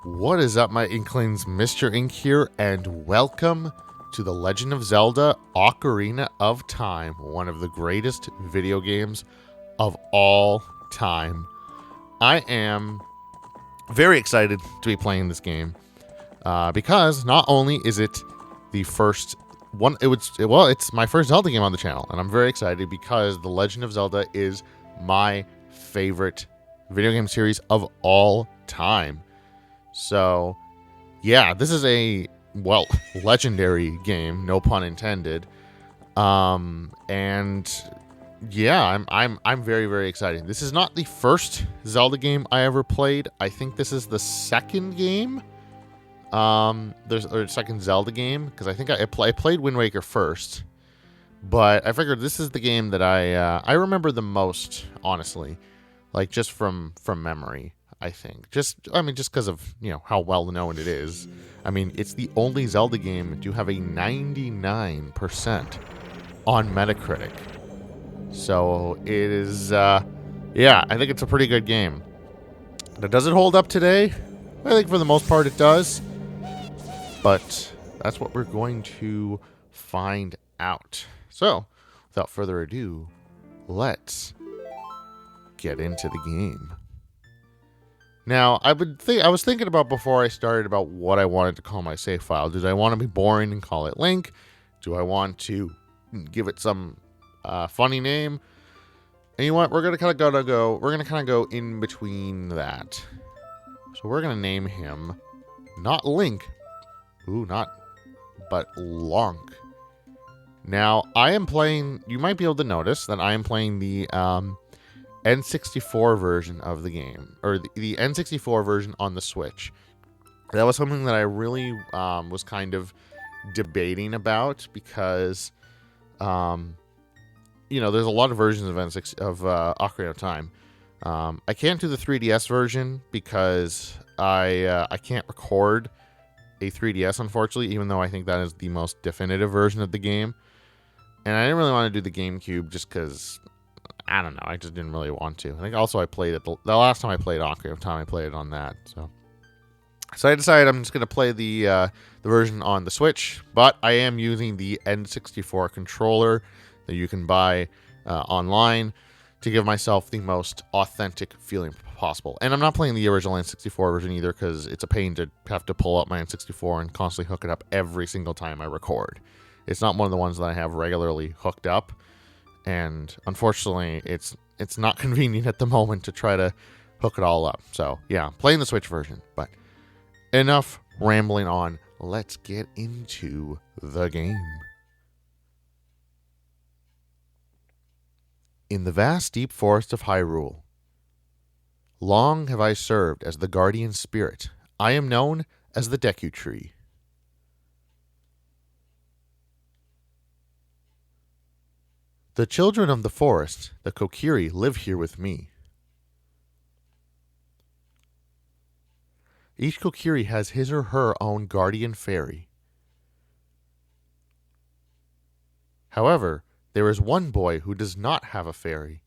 What is up, my Inklings? Mr. Ink here, and welcome to The Legend of Zelda Ocarina of Time, one of the greatest video games of all time. I am very excited to be playing this game because not only is it the first one, it's my first Zelda game on the channel, and I'm very excited because The Legend of Zelda is my favorite video game series of all time. So, yeah, this is a, well, legendary game, no pun intended. And yeah, I'm very, very excited. This is not the first Zelda game I ever played. I think this is the second game. Or second Zelda game, because I think I played Wind Waker first, but I figured this is the game that I remember the most, honestly, like just from memory. I think just because of how well known it is. I mean, it's the only Zelda game to have a 99% on Metacritic. So it is, yeah, I think it's a pretty good game. Now, does it hold up today? I think for the most part it does. But that's what we're going to find out. So, without further ado, let's get into the game. Now, I was thinking about before I started about what I wanted to call my save file. Did I want to be boring and call it Link? Do I want to give it some funny name? And you know what? We're gonna kind of go in between that. So we're gonna name him not Link. But Lonk. Now, I am playing. You might be able to notice that I am playing the N64 version of the game, or the N64 version on the Switch. That was something that I really was kind of debating about because, there's a lot of versions of Ocarina of Time. I can't do the 3DS version because I can't record a 3DS, unfortunately, even though I think that is the most definitive version of the game. And I didn't really want to do the GameCube just because, I don't know, I just didn't really want to. I think also I played it, the last time I played Ocarina of Time, I played it on that. So I decided I'm just going to play the version on the Switch, but I am using the N64 controller that you can buy online to give myself the most authentic feeling possible. And I'm not playing the original N64 version either because it's a pain to have to pull up my N64 and constantly hook it up every single time I record. It's not one of the ones that I have regularly hooked up, and unfortunately it's not convenient at the moment to try to hook it all up. So yeah, playing the Switch version. But enough rambling on. Let's get into the game. In the vast deep forest of Hyrule, long have I served as the guardian spirit. I am known as the Deku Tree. The children of the forest, the Kokiri, live here with me. Each Kokiri has his or her own guardian fairy. However, there is one boy who does not have a fairy.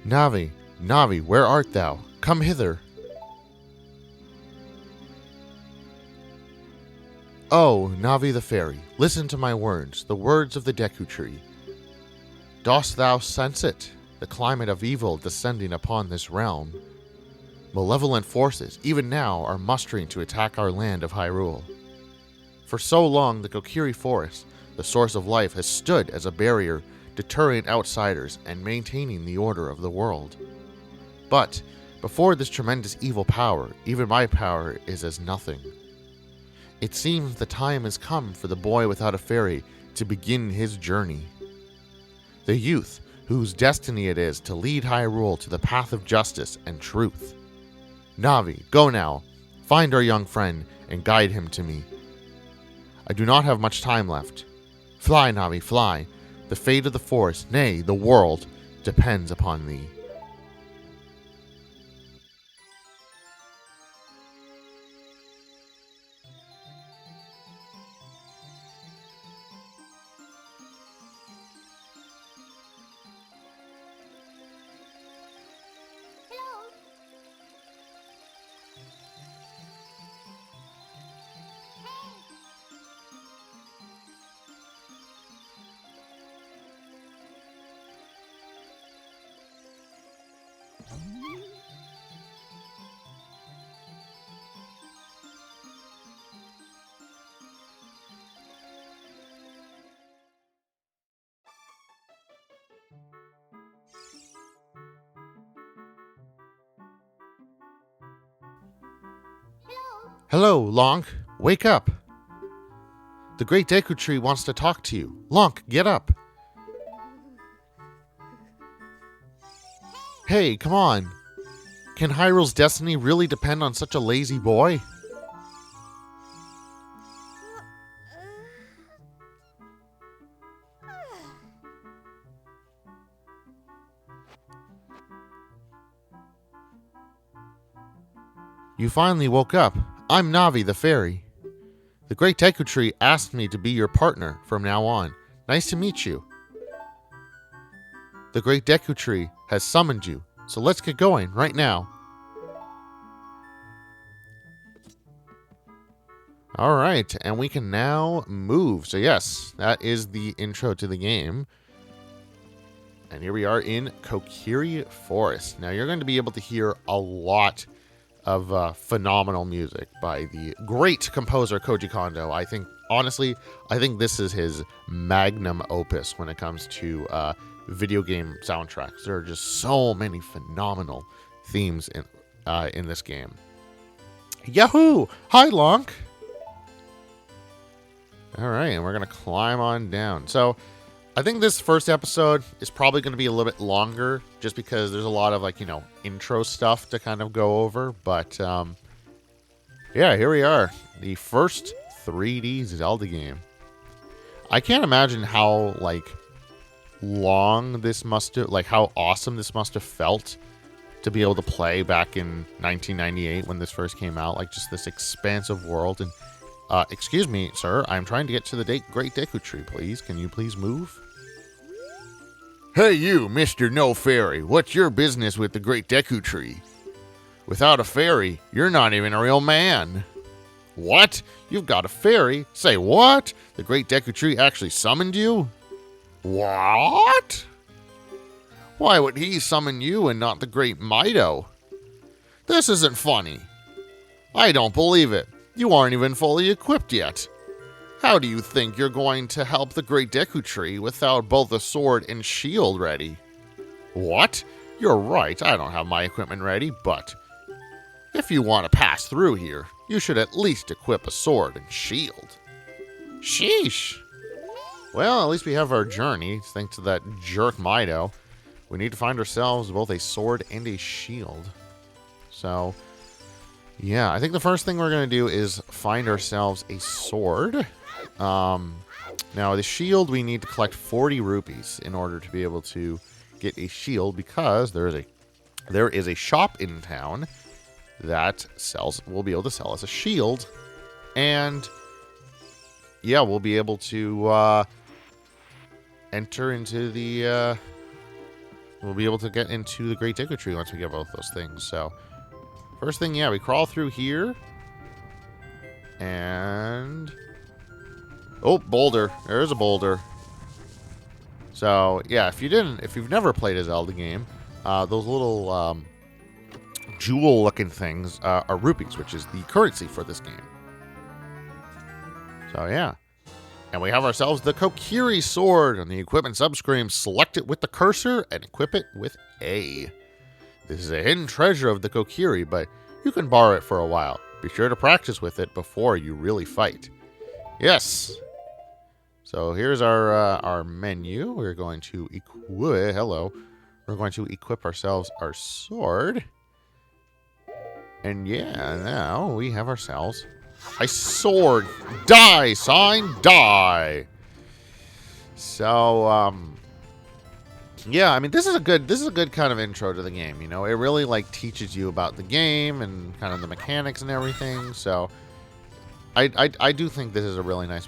Navi, Navi, where art thou? Come hither. Oh, Navi the fairy, listen to my words, the words of the Deku Tree. Dost thou sense it, the climate of evil descending upon this realm? Malevolent forces, even now, are mustering to attack our land of Hyrule. For so long, the Kokiri Forest, the source of life, has stood as a barrier deterring outsiders and maintaining the order of the world. But before this tremendous evil power, even my power is as nothing. It seems the time has come for the boy without a fairy to begin his journey. The youth whose destiny it is to lead Hyrule to the path of justice and truth. Navi, go now. Find our young friend and guide him to me. I do not have much time left. Fly, Navi, fly. The fate of the forest, nay, the world, depends upon thee. Hello, Lonk. Wake up. The Great Deku Tree wants to talk to you. Lonk, get up. Hey, come on. Can Hyrule's destiny really depend on such a lazy boy? You finally woke up. I'm Navi the fairy. The Great Deku Tree asked me to be your partner from now on. Nice to meet you. The Great Deku Tree has summoned you, so let's get going right now. Alright, and we can now move. So yes, that is the intro to the game. And here we are in Kokiri Forest. Now you're going to be able to hear a lot of phenomenal music by the great composer Koji Kondo. Honestly, I think this is his magnum opus when it comes to video game soundtracks. There are just so many phenomenal themes in this game. Yahoo! Hi, Lonk! Alright, and we're going to climb on down. So, I think this first episode is probably going to be a little bit longer, just because there's a lot of, intro stuff to kind of go over. But, yeah, here we are. The first 3D Zelda game. I can't imagine how, long this must have, how awesome this must have felt to be able to play back in 1998 when this first came out. Just this expansive world. And, excuse me, sir, I'm trying to get to the Great Deku Tree, please. Can you please move? Hey you, Mr. No Fairy, what's your business with the Great Deku Tree? Without a fairy, you're not even a real man. What? You've got a fairy? Say what? The Great Deku Tree actually summoned you? What? Why would he summon you and not the Great Mido? This isn't funny. I don't believe it. You aren't even fully equipped yet. How do you think you're going to help the Great Deku Tree without both a sword and shield ready? What? You're right, I don't have my equipment ready, but if you want to pass through here, you should at least equip a sword and shield. Sheesh. Well, at least we have our journey, thanks to that jerk Mido. We need to find ourselves both a sword and a shield. So, yeah, I think the first thing we're going to do is find ourselves a sword. Now, the shield, we need to collect 40 rupees in order to be able to get a shield, because there is a shop in town that will be able to sell us a shield. And, yeah, we'll be able to enter into the... we'll be able to get into the Great Deku Tree once we get both those things. So, first thing, yeah, we crawl through here. And... oh, boulder. There's a boulder. So, yeah, if you've never played a Zelda game, those little jewel-looking things are rupees, which is the currency for this game. So, yeah. And we have ourselves the Kokiri Sword. On the equipment subscreen, select it with the cursor and equip it with A. This is a hidden treasure of the Kokiri, but you can borrow it for a while. Be sure to practice with it before you really fight. Yes. So here's our menu. We're going to equip. Hello. We're going to equip ourselves our sword. And yeah, now we have ourselves a sword. Die, sign, die. So, yeah, I mean, this is a good kind of intro to the game. You know, it really like teaches you about the game and kind of the mechanics and everything. So, I do think this is a really nice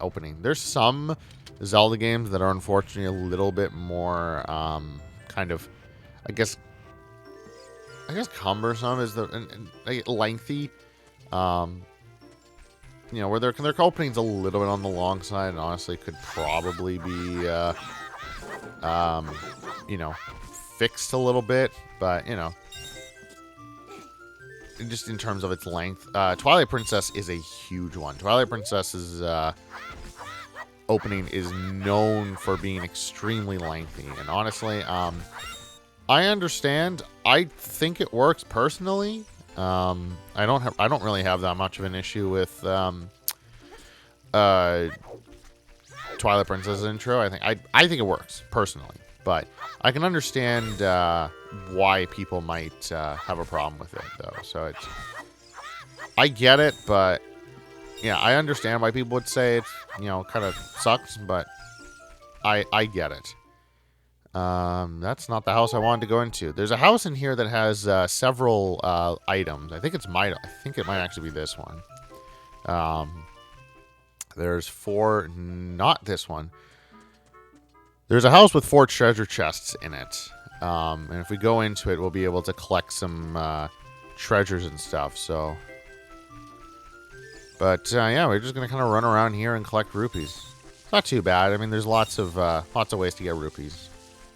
opening. There's some Zelda games that are unfortunately a little bit more kind of, I guess cumbersome is lengthy. You know, where their opening's a little bit on the long side, and honestly could probably be, you know, fixed a little bit. But you know, just in terms of its length, Twilight Princess is a huge one. Twilight Princess's opening is known for being extremely lengthy, and honestly, I understand. I think it works personally. I don't really have that much of an issue with Twilight Princess intro. I think it works personally, but I can understand why people might have a problem with it though. So I get it, but yeah, I understand why people would say it's, you know, kind of sucks, but I get it. That's not the house I wanted to go into. There's a house in here that has several items. I think it might actually be this one. There's 4, not this one. There's a house with 4 treasure chests in it. And if we go into it, we'll be able to collect some treasures and stuff. So, but yeah, we're just gonna kind of run around here and collect rupees. It's not too bad. I mean, there's lots of ways to get rupees.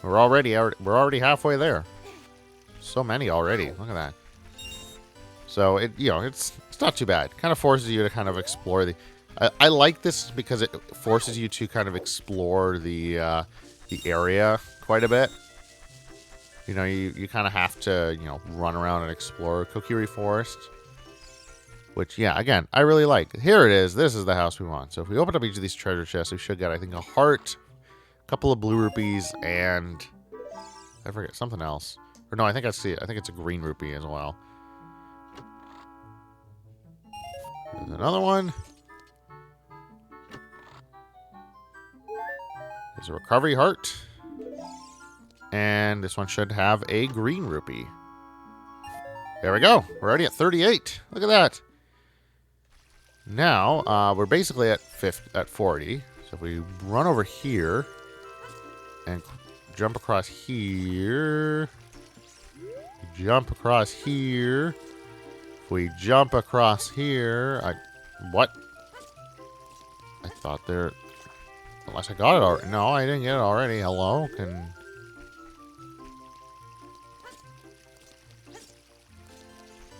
We're already halfway there. So many already. Look at that. So it's not too bad. Kind of forces you to kind of explore the. I like this because it forces you to kind of explore the area quite a bit. You know, you kind of have to, you know, run around and explore Kokiri Forest. Which, yeah, again, I really like. Here it is. This is the house we want. So if we open up each of these treasure chests, we should get, I think, a heart, a couple of blue rupees, and I forget something else. Or no, I think I see it. I think it's a green rupee as well. There's another one. There's a recovery heart. And this one should have a green rupee. There we go. We're already at 38. Look at that. Now, we're basically at 40. So if we run over here and jump across here, jump across here. If we jump across here, what? I thought there, unless I got it already. No, I didn't get it already. Hello,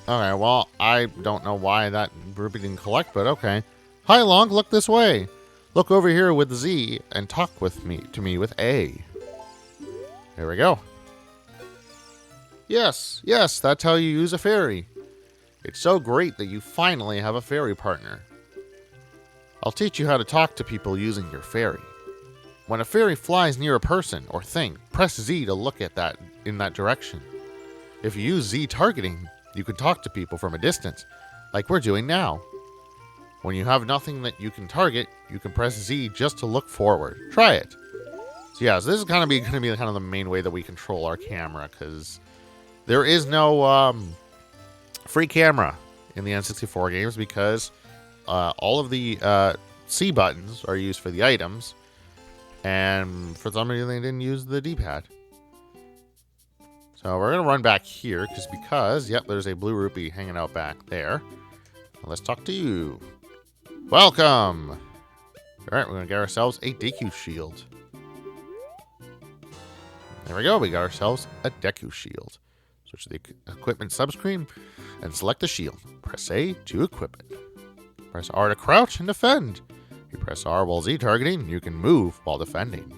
Okay, well, I don't know why that rupee didn't collect, but okay. Hi, Long, look this way. Look over here with Z and talk to me with A. There we go. Yes, that's how you use a fairy. It's so great that you finally have a fairy partner. I'll teach you how to talk to people using your fairy. When a fairy flies near a person or thing, press Z to look at that in that direction. If you use Z targeting, you can talk to people from a distance, like we're doing now. When you have nothing that you can target, you can press Z just to look forward. Try it. So yeah, so this is going to be kind of the main way that we control our camera, because there is no free camera in the N64 games, because all of the C buttons are used for the items, and for some reason they didn't use the D-pad. So we're going to run back here, because, yep, there's a blue rupee hanging out back there. Well, let's talk to you. Welcome! Alright, we're going to get ourselves a Deku Shield. There we go, we got ourselves a Deku Shield. Switch to the equipment subscreen and select the shield. Press A to equip it. Press R to crouch and defend. If you press R while Z targeting, you can move while defending.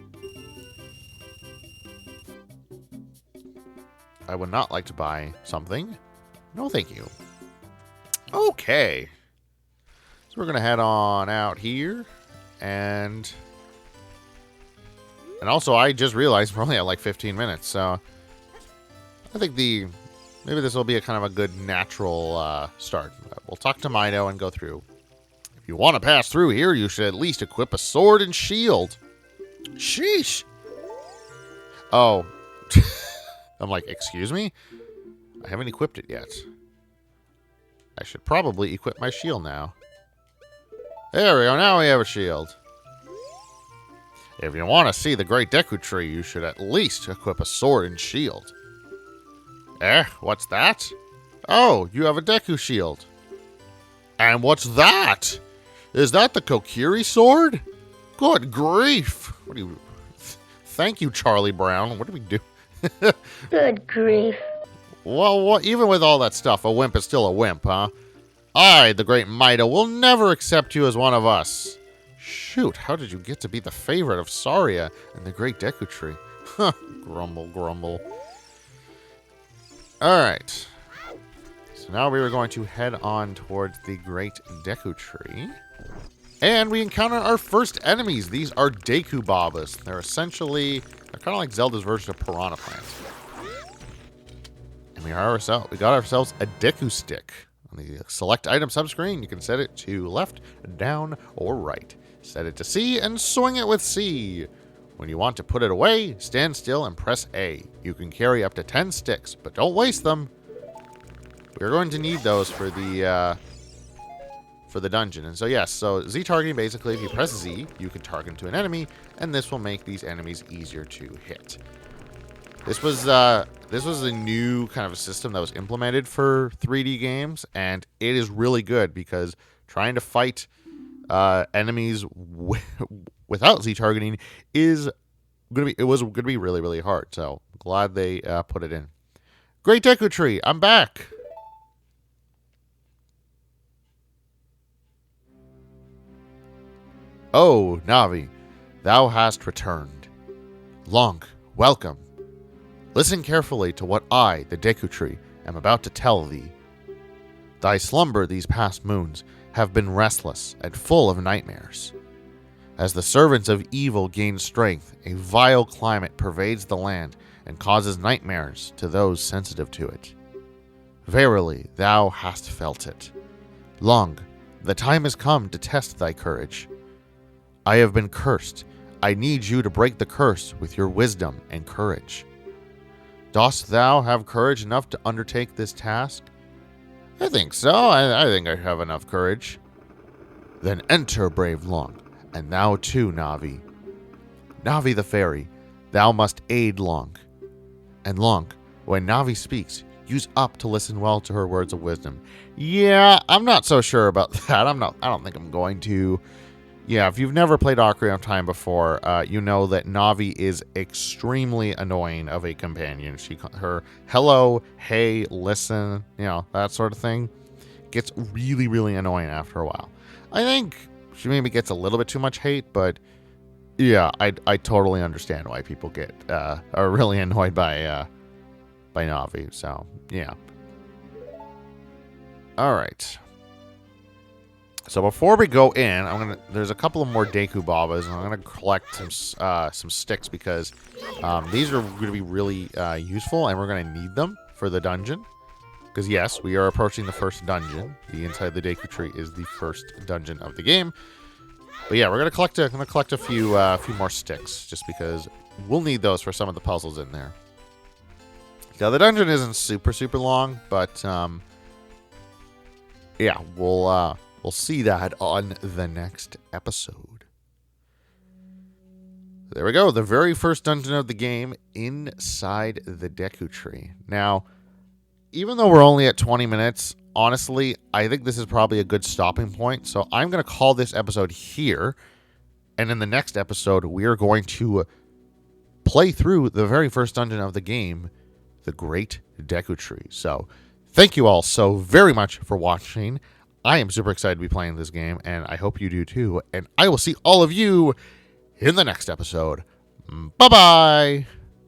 I would not like to buy something. No, thank you. Okay. So we're going to head on out here. And also, I just realized we're only at like 15 minutes, so I think maybe this will be a kind of a good natural start. We'll talk to Mido and go through. If you want to pass through here, you should at least equip a sword and shield. Sheesh. Oh. I'm like, excuse me? I haven't equipped it yet. I should probably equip my shield now. There we go, now we have a shield. If you want to see the Great Deku Tree, you should at least equip a sword and shield. What's that? Oh, you have a Deku shield. And what's that? Is that the Kokiri sword? Good grief. What do you... Thank you, Charlie Brown. What do we do? Good grief. Well, even with all that stuff, a wimp is still a wimp, huh? I, the great Mido, will never accept you as one of us. Shoot, how did you get to be the favorite of Saria and the Great Deku Tree? Huh, grumble, grumble. Alright. So now we are going to head on towards the Great Deku Tree. And we encounter our first enemies. These are Deku Babas. They're kind of like Zelda's version of piranha plants. And we got ourselves a Deku stick. On the select item subscreen, you can set it to left, down, or right. Set it to C and swing it with C. When you want to put it away, stand still and press A. You can carry up to 10 sticks, but don't waste them. We're going to need those for the dungeon. And so yes, so Z targeting, basically if you press Z, you can target to an enemy, and this will make these enemies easier to hit. This was a new kind of a system that was implemented for 3D games, and it is really good because trying to fight enemies without Z targeting was gonna be really, really hard. So glad they put it in. Great Deku Tree, I'm back. Oh, Navi, thou hast returned. Long, welcome. Listen carefully to what I, the Deku Tree, am about to tell thee. Thy slumber these past moons have been restless and full of nightmares. As the servants of evil gain strength, a vile climate pervades the land and causes nightmares to those sensitive to it. Verily, thou hast felt it. Long, the time has come to test thy courage. I have been cursed. I need you to break the curse with your wisdom and courage. Dost thou have courage enough to undertake this task? I think so. I think I have enough courage. Then enter, brave Long, and thou too, Navi. Navi the fairy, thou must aid Long. And Long, when Navi speaks, use up to listen well to her words of wisdom. Yeah, I'm not so sure about that. I don't think I'm going to. Yeah, if you've never played Ocarina of Time before, you know that Navi is extremely annoying of a companion. Her hello, hey, listen, that sort of thing gets really, really annoying after a while. I think she maybe gets a little bit too much hate, but yeah, I totally understand why people are really annoyed by Navi. So yeah. All right. So before we go in, there's a couple of more Deku Babas, and I'm gonna collect some sticks because these are going to be really useful, and we're gonna need them for the dungeon. Because yes, we are approaching the first dungeon. The Inside the Deku Tree is the first dungeon of the game. But yeah, we're gonna collect a few more sticks just because we'll need those for some of the puzzles in there. Now the dungeon isn't super long, but yeah, we'll see that on the next episode. There we go. The very first dungeon of the game, Inside the Deku Tree. Now, even though we're only at 20 minutes, honestly, I think this is probably a good stopping point. So I'm going to call this episode here. And in the next episode, we are going to play through the very first dungeon of the game, the Great Deku Tree. So thank you all so very much for watching. I am super excited to be playing this game, and I hope you do too. And I will see all of you in the next episode. Bye-bye!